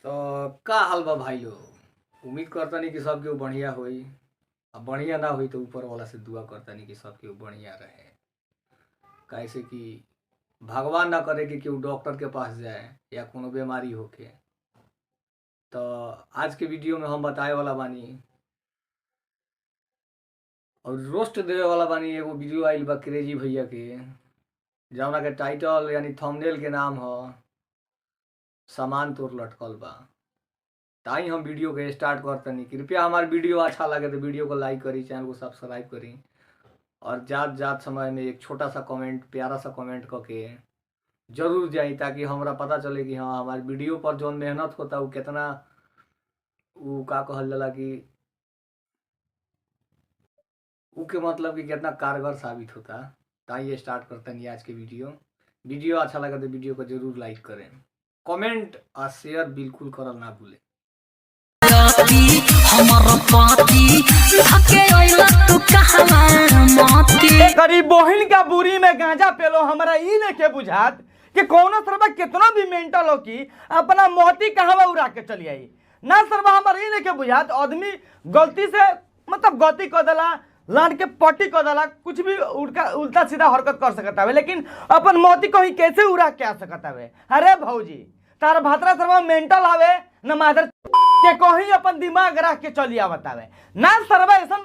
तो का हाल बा भाई लोग। उम्मीद करता नहीं कि सब केहू बढ़िया होई। अब बढ़िया ना होई तो ऊपर वाला से दुआ करता नहीं कि सब केहू बढ़िया रहे। कैसे कि भगवान ना करे कि केहू डॉक्टर के पास जाए या कोनो बीमारी होके। तो आज के वीडियो में हम बताए वाला बानी और रोस्ट देवे वाला बानी एगो वीडियो आइल बा क्रेजी भैया के, जौना के टाइटल यानी थंबनेल के नाम ह सामान तोर लटकल बा। ताई हम वीडियो के स्टार्ट करतनी। कृपया हमार वीडियो अच्छा लगे तो वीडियो को लाइक करी, चैनल को सब्सक्राइब करी और जात जात समय में एक छोटा सा कमेंट, प्यारा सा कमेंट करके जरूर जाई, ताकि हमरा पता चले कि हाँ हमारे वीडियो पर जो मेहनत होता वो कितना, वो का कहल जाला कि वो के मतलब कि कितना कारगर साबित होता। ताई स्टार्ट करतनी आज के वीडियो अच्छा लगा तो वीडियो को जरूर लाइक करें, कमेंट और शेयर बिल्कुल करल ना भूलें। गरीब बहन का बुरी में गांजा पेलो हमरा ई लेके बुझात कि कोनो सरबा कितना भी मेंटल हो कि अपना मोती कहवा उड़ा के चली आई ना। सरबा हमरा ई लेके बुझात आदमी गलती से मतलब गलती कर देला, लाड के पट्टी कर देला, कुछ भी उल्टा सीधा हरकत कर सकता है, लेकिन अपन मोती को ही कैसे उड़ा के आ सकता है। अरे भौजी तार भातरा सरबा मेंटल आवे न मादर के कहीं अपन दिमाग रख के चली आवत आवे ना। सरबा ऐसा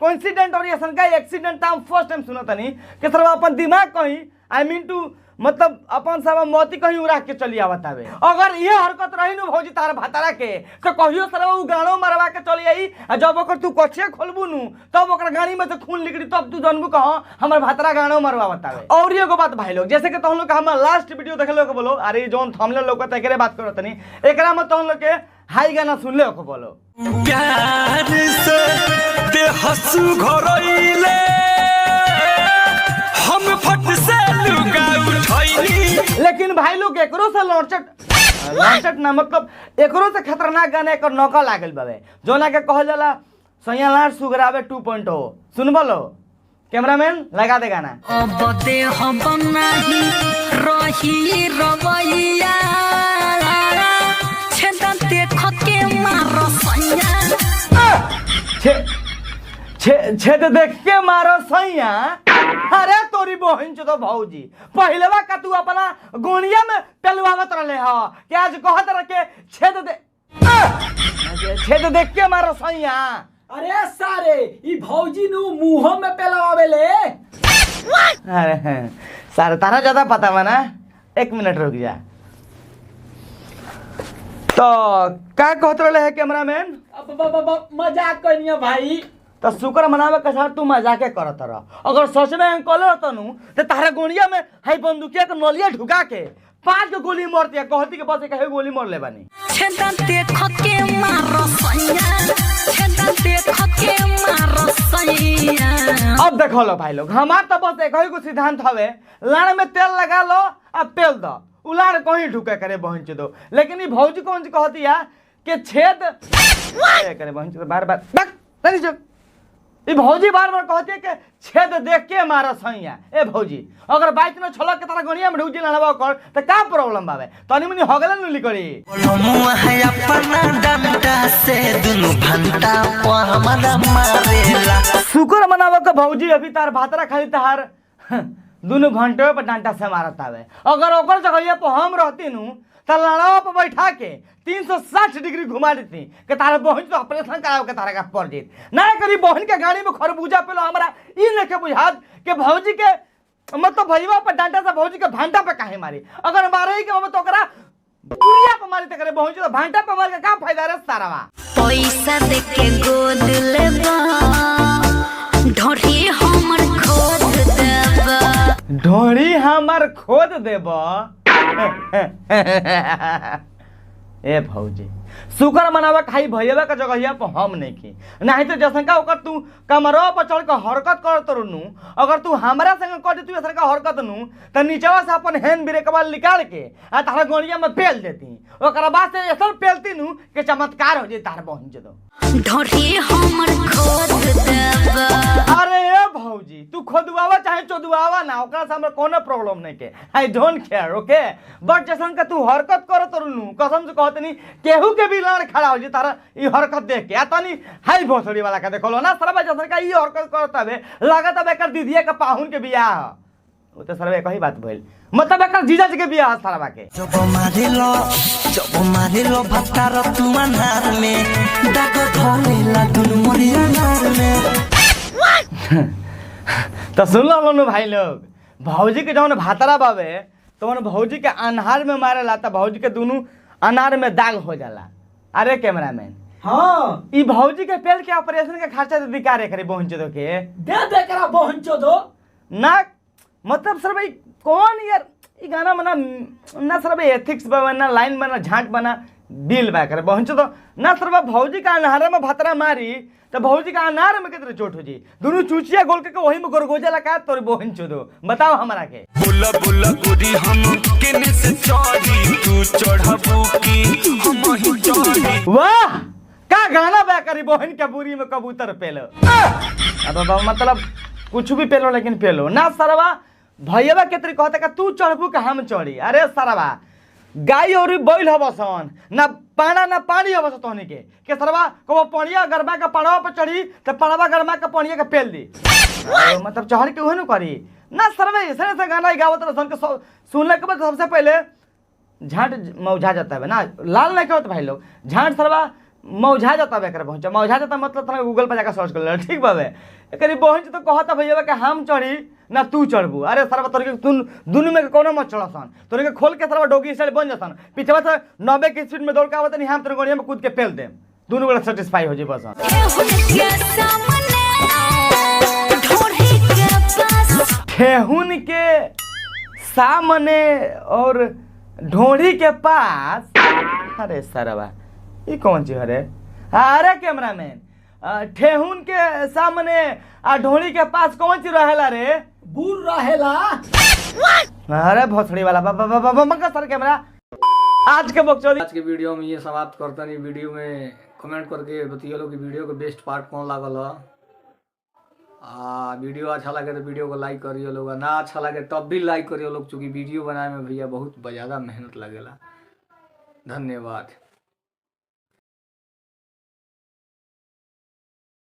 कोइंसिडेंट और ऐसा का एक्सीडेंट हम फर्स्ट टाइम सुनत नहीं कि सरबा अपन दिमाग कहीं आई मीन टू मतलब अपन सब मोती कहीं उड़ा के चली आवत आवे। अगर ये हरकत रही नु भौजी तार भातारा के तो कहियो सरबा उ गाड़ो मरवा के चली आई। जब ओकर तू कछे खोलबू नु तब ओकर गाड़ी में से खून निकली, तब तू जानबू कहां हमर भातारा गाड़ो मरवावत आवे। और एगो बात भाई लोग, जैसे कि तुम लोग हम लास्ट वीडियो देखलो के बोलो, अरे जोन थंबनेल लोग एकरे बात करत नहीं, एकरा में तुम लोग के हाई गाना सुन ले को बोलो प्यार से ते हंसू घरइले हम फट से लुगा उठैनी। लेकिन भाई लोग एकरो से लौटचट ना मतलब एकरो से खतरनाक गाना एक नौका लागल बावे, जोना के कहल जाला सैयालार सुगरावे 2.0। सुन बोलो कैमरामैन लगा दे गाना। अब दे हम नाही रही रवैया छेदा देख के मारो सैया छेद देख के मारो सैया। अरे तोरी बहन चो तो भौजी पहलेवा का तू अपना गोनिया में पेलवावत रहले ह कि आज कहत रह के छेद देख के मारो सैया। अरे सारे ई भौजी नु मुंह में पेलावेले। अरे सारे तारा ज्यादा पता बा ना, एक मिनट रुक जा। तो का कहत रहले है कैमरामैन? अब मजाक करनिया भाई। तो शुक्र मनावे के साथ तू मजाके करत रह। अगर सच में अंकल रहत नु तो तारा गोनिया में हाई बंदूकिया के नलिया ढुका के 5 गोली मारती है, कहती के बस एक गोली मार ले बानी। छेदा देख के मारो सैया छेदा देख के मारो सैया। अब देखो लो भाई लोग, हमार तो बस एक ही को सिद्धांत हवे, लाड़ में तेल लगा लो अब पेल दो, उलाड़ कहीं ढुके करे बहन चो दो। लेकिन ये भौजी कौन सी कहती है कि छेद करे बहन चो बार बार नहीं जो ये भौजी बार बार कहती है कि छेद देख के मारा सैया। ए भौजी अगर बाइक में छलक के तारा गनिया में ढुक जी लड़वा कर तो का प्रॉब्लम बावे? तनी मनी होगलन नु लिकड़ी मुआ है अपना डंडा से दुनु घंटा को हमरा मारेला। शुक्र मनावा के भौजी अभी तार भातरा खाली तार दोनों घंटे पर डांटा से मारत आवे। अगर ओकर जगह पर हम रहती नु तो लड़ावा पर बैठा के 360 डिग्री घुमा देती कि तारा बहन तो ऑपरेशन करावे के तारा का पड़ जेत ना। करी बहन के गाड़ी में खरबूजा पेलो हमरा ई लेके बुझात के भौजी के मतलब भईवा पर डांटा से भौजी के भांटा पे काहे मारी। अगर मारे ही के तो ओकरा पुरिया पे मारी त करे बहन तो भांटा पे मार के का फायदा रे सारावा। पैसा दे के गोद लेबा ढोरी हमर खोद देबा ढोरी हमर खोद देबा। ए भौजी शुक्र मनावा खाई भैया का जगह पर हम नहीं की नहीं तो जैसे का ओकर तू कमरवा पर चढ़ के हरकत करत रहनू अगर तू हमरा संग कर तू ऐसा का हरकत नू तो नीचवा से अपन हैंड ब्रेकवा निकाल के आ तारा गोड़िया में पेल देती ओकरा बाद से ऐसा पेलती नू कि चमत्कार हो जाए तार बहन जदो ढोढ़ी हमर खोद देबा अरे ए भौजी तू खोदुआवा चाहे चोदुआवा ना ओकरा से हमरा कोनो प्रॉब्लम नहीं के आई डोंट केयर ओके बट जैसन का तू हरकत करत रहनू कसम से कहत नहीं केहू के भी लाड़ खड़ा हो जे तारा ई हरकत देख के तनी हाई भोसड़ी वाला का देखलो ना सरबा जैसन का ई हरकत करत हवे लागत हवे एकर दीदिया के पाहुन के बियाह वो तो सरबा कही बात भइल मतलब एकर जीजा जी के बियाह सरबा के जब मारे लो भत्तार तू अनार में दाग धोलेला दुनु मोरी अनार में तो सुन लो भाई लोग भौजी के जौन भातरा बावे तो भौजी के अनार में मारेला तो भौजी के दोनों अनार में दाग हो जाला अरे कैमरामैन हाँ ई भौजी के पेल के ऑपरेशन के खर्चा दे दिकारे करे बहन चोदो के दे करा बहन चोदो ना मतलब सर भाई कौन यार ई गाना मना ना सर भाई एथिक्स बना लाइन बना झांट बना दिल बा करे बहन चोदो ना सर भाई भौजी का अनार में भातरा मारी तो भौजी का अनार में कितने चोट हो जी दोनों चूचिया गोल के वही में गोरगोजा लगा तोर बहन चोदो बताओ हमारा के बुला बुला गुरी हम केने से चढ़ी तू चढ़बू की हम ही चढ़ी वाह का गाना बा करी बहन के बुरी में कबूतर पेलो अब मतलब कुछ भी पेलो लेकिन पेलो ना सरवा भैया के तरी कहता का तू चढ़बू का हम चढ़ी अरे सरवा गाय और बैल हवसन ना पाना ना पानी हवस तोहनी के सरवा को पड़िया गरमा के पड़वा पर चढ़ी तो पड़वा गरमा के पड़िया के पेल दी मतलब चढ़ के उहे न करी ना सरवा ऐसे ऐसे गाना गावत रसन के सुनने के बाद सबसे पहले झाट मौझा जाता है ना लाल नहीं कहते भाई लोग झाट सरवा मौझा जाता है कर पहुंचा मौझा जाता मतलब तोरा गूगल पर जाकर सर्च कर ले ठीक बाबे एकरी बहन तो कहता भैया के हम चढ़ी ना तू चढ़बू अरे सरवा तोर के तुम दुनु में कोनो मत चढ़सन तोर के खोल के सरवा डोगी स्टाइल बन जसन पीछे से 90 की स्पीड में दौड़ के आवत नहीं हम तोर गोड़िया में कूद के फेल दे दुनु बड़ा सेटिस्फाई हो जे बस ठेहुन के सामने और ढोढ़ी के पास अरे सरवा ये कौन चीज अरे अरे कैमरामैन ठेहुन के सामने आ ढोली के पास कौन चीज रहेला रे बुर रहेला अरे भोसड़ी वाला बाबा सर कैमरा आज के वीडियो में ये समाप्त करता नहीं वीडियो में कमेंट करके बताइए लोग कि वीडियो के बेस्ट पार्ट कौन लागल है वीडियो अच्छा लगे तो वीडियो को लाइक करिए लोग ना अच्छा लगे तब भी लाइक करिए लोग चूँकि वीडियो बनाने में भैया बहुत ज़्यादा मेहनत लगेला धन्यवाद।